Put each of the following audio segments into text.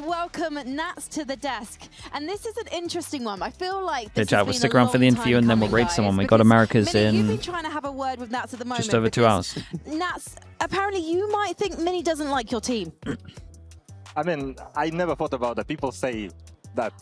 Welcome Nats to the desk, and this is an interesting one. I feel like Hey, Jack, we'll stick around for the interview and then we'll rate someone. We got America's Minnie, in. You've been trying to have a word with Nats at the moment. Just over 2 hours. Nats, apparently you might think Minnie doesn't like your team. I mean, I never thought about that. People say that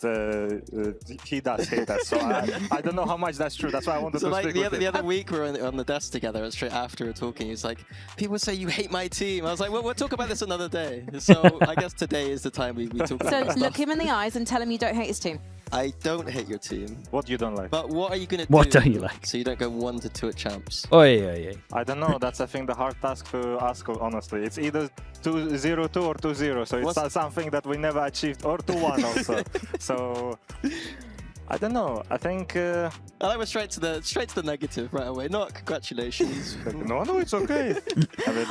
he does hate us, so I don't know how much that's true. That's why I wanted to speak with him. The other week we were on the desk together, and straight after we were talking, he's like, people say you hate my team. I was like, well, we'll talk about this another day. So I guess today is the time we talk about So this look stuff. him in the eyes and tell him you don't hate his team. I don't hate your team. What you don't like? But what are you going to do? What don't you like? So you don't go 1-2 at champs. Oi, oi, oi. I don't know. That's, I think, the hard task to ask, honestly. It's either 2-0-2 or 2-0, so it's something that we never achieved, or 2-1 also. So, I don't know. I think... I like we're straight to the negative right away. Not congratulations. No, it's okay. I mean,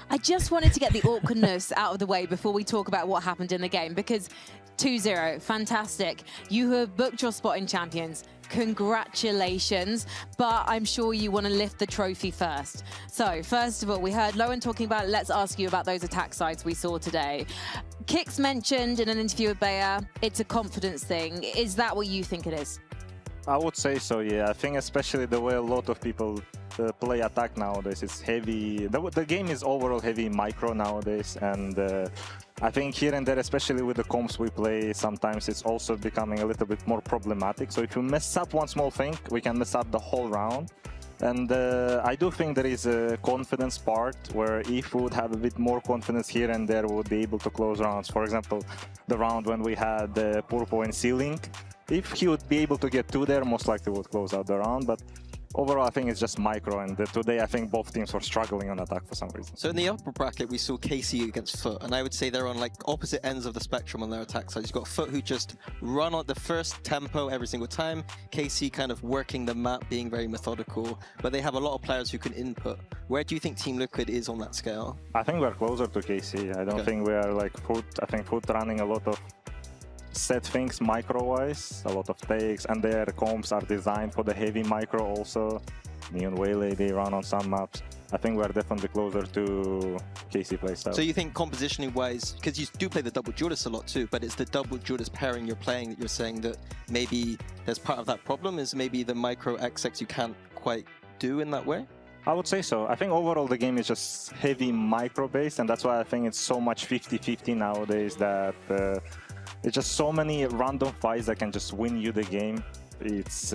I just wanted to get the awkwardness out of the way before we talk about what happened in the game, because 2-0, fantastic. You have booked your spot in Champions. Congratulations, but I'm sure you want to lift the trophy first. So, first of all, we heard Lowen talking about, let's ask you about those attack sides we saw today. Kix mentioned in an interview with Bayer, it's a confidence thing. Is that what you think it is? I would say so, yeah. I think especially the way a lot of people play attack nowadays, it's heavy. The game is overall heavy micro nowadays, and I think here and there, especially with the comps we play, sometimes it's also becoming a little bit more problematic. So if you mess up one small thing, we can mess up the whole round. And I do think there is a confidence part where if we would have a bit more confidence here and there, we would be able to close rounds. For example, the round when we had Purpo and C-Link, if he would be able to get 2 there, most likely would close out the round. But overall, I think it's just micro, and today I think both teams were struggling on attack for some reason. So in the upper bracket, we saw KC against Foot, and I would say they're on like opposite ends of the spectrum on their attack side. You've got Foot who just run on the first tempo every single time, KC kind of working the map, being very methodical, but they have a lot of players who can input. Where do you think Team Liquid is on that scale? I think we're closer to KC. I don't think we are like Foot. I think Foot running a lot of set things micro-wise, a lot of takes, and their comps are designed for the heavy micro also. Neon Waylay, they run on some maps. I think we're definitely closer to KC playstyle. So you think compositioning-wise, because you do play the double duelist a lot too, but it's the double duelist pairing you're playing that you're saying that maybe there's part of that problem is maybe the micro XX you can't quite do in that way? I would say so. I think overall the game is just heavy micro-based, and that's why I think it's so much 50-50 nowadays that it's just so many random fights that can just win you the game. It's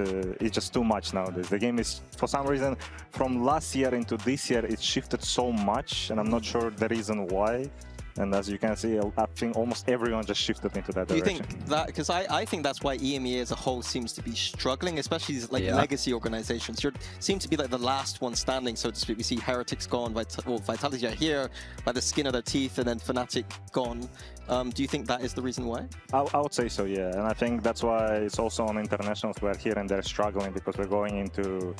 just too much nowadays. The game is, for some reason, from last year into this year, it shifted so much, and I'm not sure the reason why. And as you can see, I think almost everyone just shifted into that direction. Do you think that, because I think that's why EMEA as a whole seems to be struggling, especially like legacy organizations. You seem to be like the last one standing, so to speak. We see Heretics gone, Vitality are here by the skin of their teeth, and then Fnatic gone. Do you think that is the reason why? I would say so, yeah. And I think that's why it's also on internationals where here and there struggling, because we're going into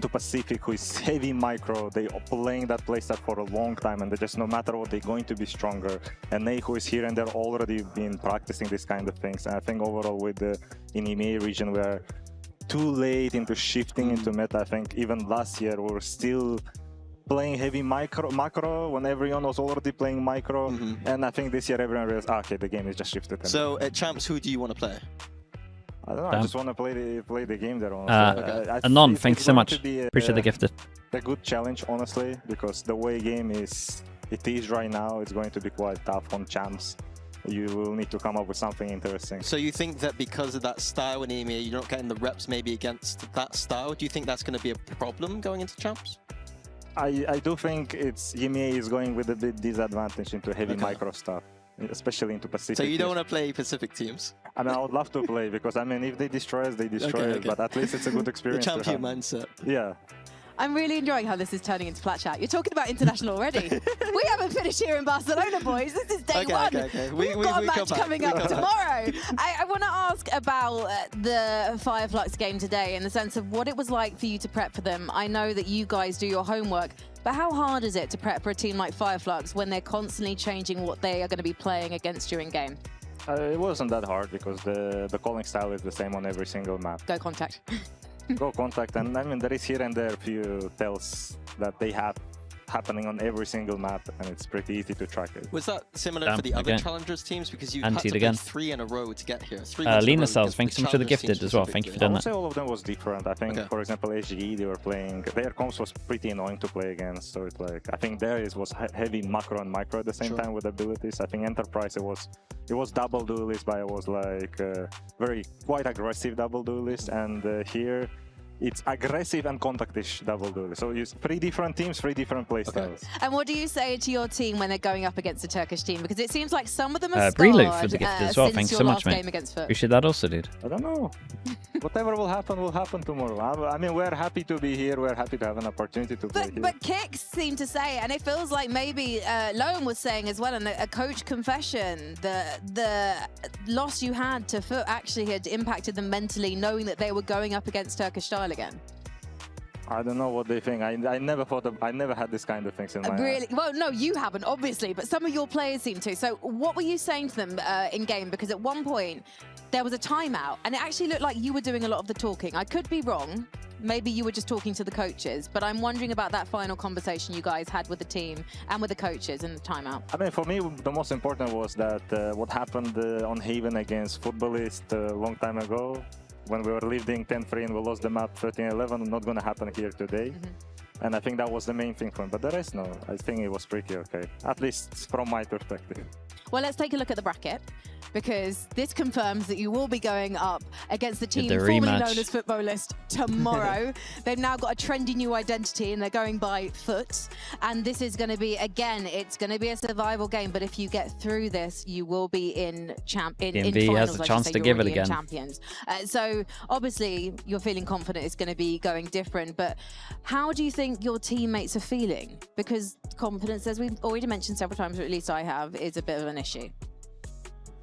Pacific, who is heavy micro. They are playing that playstyle for a long time, and they just, no matter what, they're going to be stronger. And Nate, who is here and there, already been practicing this kind of things. And I think overall with the in EMEA region, we're too late into shifting into meta. I think even last year we were still playing heavy macro when everyone was already playing micro. And I think this year everyone realized, okay, the game is just shifted. So at Champs, who do you want to play? I don't know, I just want to play the game there. Anon, thank you so much. Appreciate the gifted. A good challenge, honestly, because the way game is right now, it's going to be quite tough on Champs. You will need to come up with something interesting. So you think that because of that style in EMEA, you're not getting the reps maybe against that style? Do you think that's going to be a problem going into Champs? I do think EMEA is going with a bit disadvantage into heavy micro stuff, especially into Pacific. So you don't want to play Pacific teams? I mean, I would love to play, because I mean, if they destroy us, they destroy us, but at least it's a good experience. The champion mindset. Yeah. I'm really enjoying how this is turning into Flat Chat. You're talking about international already. We haven't finished here in Barcelona, boys. This is day one. We've got a match coming up tomorrow. I want to ask about the Fireflux game today, in the sense of what it was like for you to prep for them. I know that you guys do your homework, but how hard is it to prep for a team like Fireflux when they're constantly changing what they are going to be playing against you in game? It wasn't that hard, because the calling style is the same on every single map. Go Contact. Go Contact, and I mean, there is here and there a few tells that they have happening on every single map, and it's pretty easy to track it. Was that similar for the other challengers teams? Because you had to play 3 in a row to get here. Lena Cells, thanks so much for the gifted as well. Thank you for doing I would that. say all of them was different. I think, for example, HGE, they were playing, their comps was pretty annoying to play against. So it's like, I think theirs was heavy macro and micro at the same time with abilities. I think Enterprise, it was double duelist, but it was like quite aggressive double duelist. And here, it's aggressive and contact-ish double duelist. So it's 3 different teams, 3 different playstyles. And what do you say to your team when they're going up against a Turkish team? Because it seems like some of them are Prelude for the gift as well. Thanks so much, mate. Appreciate that also, dude. I don't know. Whatever will happen tomorrow. I mean, we're happy to be here. We're happy to have an opportunity to play here. But Kicks seemed to say, and it feels like maybe Loam was saying as well in a coach confession, the loss you had to Foot actually had impacted them mentally, knowing that they were going up against Turkish style again. I don't know what they think. I never had this kind of things in my Really? Well, no, you haven't, obviously, but some of your players seem to. So what were you saying to them in game? Because at one point, there was a timeout, and it actually looked like you were doing a lot of the talking. I could be wrong. Maybe you were just talking to the coaches, but I'm wondering about that final conversation you guys had with the team and with the coaches in the timeout. I mean, for me, the most important was that what happened on Haven against Footballist a long time ago, when we were leading 10-3 and we lost the map 13-11, not going to happen here today. And I think that was the main thing for him. But the rest, no, I think it was pretty okay, at least from my perspective. Well, let's take a look at the bracket, because this confirms that you will be going up against the team formerly known as Footballist tomorrow. They've now got a trendy new identity and they're going by Foot. And this is going to be, again, it's going to be a survival game. But if you get through this, you will be in finals. Has a chance to give it again. Champions. So obviously you're feeling confident it's going to be going different. But how do you think your teammates are feeling? Because confidence, as we've already mentioned several times, or at least I have, is a bit of an issue.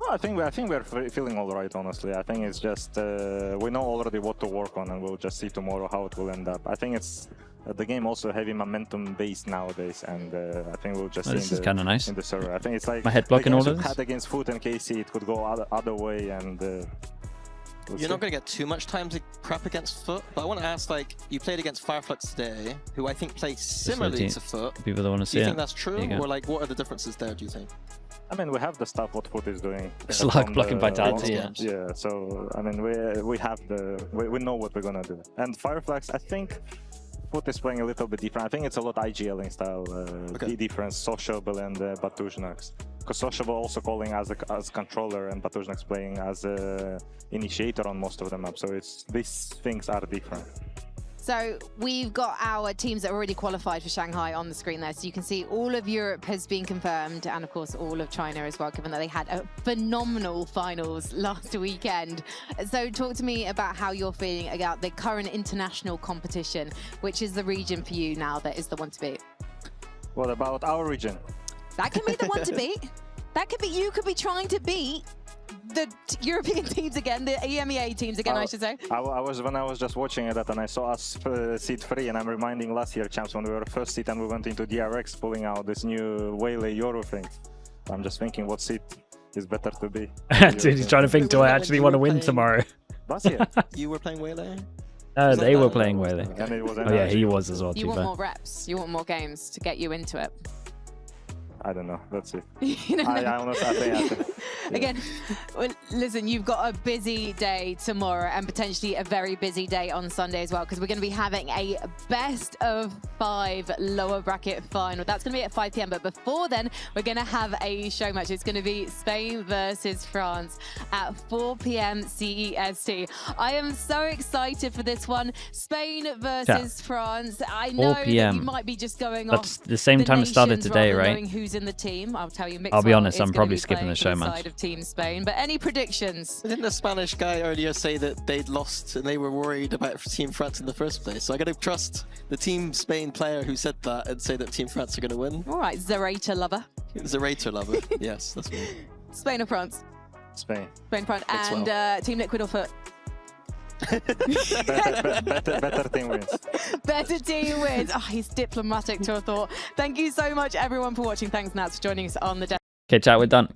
Well, I think we're feeling all right, honestly. I think it's just we know already what to work on, and we'll just see tomorrow how it will end up. I think it's the game also heavy momentum based nowadays, and I think we'll just see kind of nice in the server. I think it's like my head blocking all of this. Had against Foot and KC, it could go other way, and you're not going to get too much time to prep against Foot, but I want to ask, like, you played against Fireflux today, who I think plays similarly to Foot. People that want to see it. Do you think that's true, or like, what are the differences there? Do you think? I mean, we have the stuff what Foot is doing. Slug blocking Vitality, yeah. So I mean, we have we know what we're gonna do. And Fireflux, I think Foot is playing a little bit different. I think it's a lot IGLing style. The difference, Sociable and Batuzhnax. Because Sociable also calling as controller, and Batuzhnax playing as initiator on most of the maps. So these things are different. So we've got our teams that are already qualified for Shanghai on the screen there. So you can see all of Europe has been confirmed, and of course all of China as well, given that they had a phenomenal finals last weekend. So talk to me about how you're feeling about the current international competition, which is the region for you now that is the one to beat. What about our region? That can be the one to beat. That could be, you could be trying to beat the European teams again, the EMEA teams again, I should say. When I was just watching it, and I saw us seed 3, and I'm reminding last year champs when we were first seed and we went into DRX pulling out this new Waylay Euro thing. I'm just thinking what seed is better to be. Dude, he's trying to think, do I actually want to win tomorrow? Last year. You were playing Waylay? No, they were playing Waylay. Oh yeah, he was as well. You want more reps, you want more games to get you into it. I don't know. That's it. I honestly think. Again, well, listen, you've got a busy day tomorrow and potentially a very busy day on Sunday as well, because we're going to be having a best of 5 lower bracket final. That's going to be at 5 p.m. But before then, we're going to have a show match. It's going to be Spain versus France at 4 p.m. CEST. I am so excited for this one. Spain versus France. I know that you might be just going off. That's the same time it started today, right? Who's in the team. I'll tell you, I'll be honest, I'm probably skipping the show match. Of Team Spain, but any predictions? Didn't the Spanish guy earlier say that they'd lost and they were worried about Team France in the first place? So I got to trust the Team Spain player who said that and say that Team France are going to win. All right, Zerator lover. Zerator lover. Yes, that's me. Spain or France? Spain. Spain, France, and Team Liquid or Foot? better team wins. Better team wins. Oh, he's diplomatic to a thought. Thank you so much, everyone, for watching. Thanks, Nats, for joining us on the. Okay, chat, we're done.